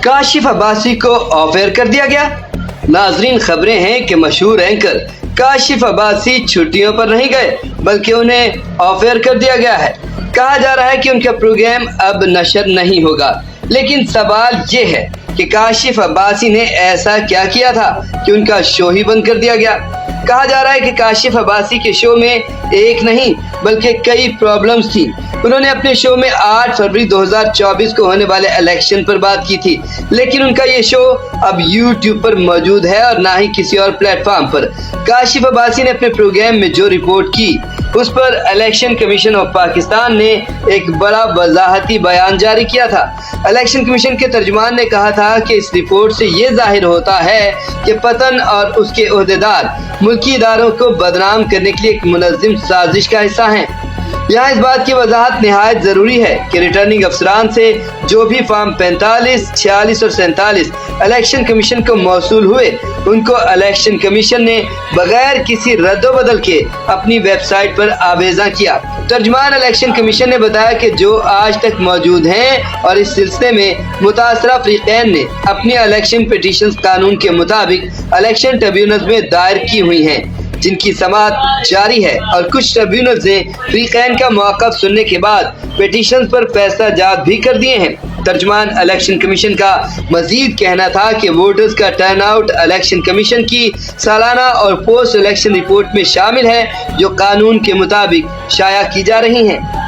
काशिफ अब्बासी को of air कर दिया गया। नाजरीन, खबरें हैं कि मशहूर एंकर काशिफ अब्बासी छुट्टियों पर नहीं गए बल्कि उन्हें ऑफ एयर कर दिया गया है। कहा जा रहा है कि उनका प्रोग्राम अब नशर नहीं होगा, लेकिन सवाल ये है कि काशिफ अब्बासी ने ऐसा क्या किया था कि उनका शो ही बंद कर दिया गया। कहा जा रहा है कि काशिफ अब्बासी के शो में एक नहीं बल्कि कई प्रॉब्लम्स थी। उन्होंने अपने शो में 8 फरवरी 2024 को होने वाले इलेक्शन पर बात की थी, लेकिन उनका ये शो अब YouTube पर मौजूद है और ना ही किसी और प्लेटफॉर्म पर। काशिफ अब्बासी ने अपने प्रोग्राम में जो रिपोर्ट की उस पर इलेक्शन कमीशन ऑफ पाकिस्तान ने एक बड़ा वजाहती बयान जारी किया था। इलेक्शन कमीशन के तर्जुमान ने कहा था कि इस रिपोर्ट से ये जाहिर होता है कि पतन और उसके ओहदेदार मुल्की इदारों को बदनाम करने के लिए एक मुनज़्ज़म साजिश का हिस्सा हैं। यहाँ इस बात की वजाहत निहायत ज़रूरी है कि रिटर्निंग अफसरान से जो भी फॉर्म 45, 46 और 47 इलेक्शन कमीशन को मौसूल हुए, उनको इलेक्शन कमीशन ने बगैर किसी रद्दोबदल के अपनी वेबसाइट पर आवेज़ा किया। तर्जुमान इलेक्शन कमीशन ने बताया कि जो आज तक मौजूद हैं और इस सिलसिले में मुतासरा फ़रीक़ैन ने अपनी इलेक्शन पिटीशन कानून के मुताबिक इलेक्शन ट्रिब्यूनल में दायर की हुई हैं, जिनकी समाअत जारी है और कुछ ट्रिब्यूनल्स ने फ़रीक़ैन का मौक़िफ़ सुनने के बाद पिटीशन पर फैसला जात भी कर दिए हैं। तर्जुमान इलेक्शन कमीशन का मजीद कहना था कि वोटर्स का टर्न आउट इलेक्शन कमीशन की सालाना और पोस्ट इलेक्शन रिपोर्ट में शामिल है, जो कानून के मुताबिक शाया की जा रही हैं।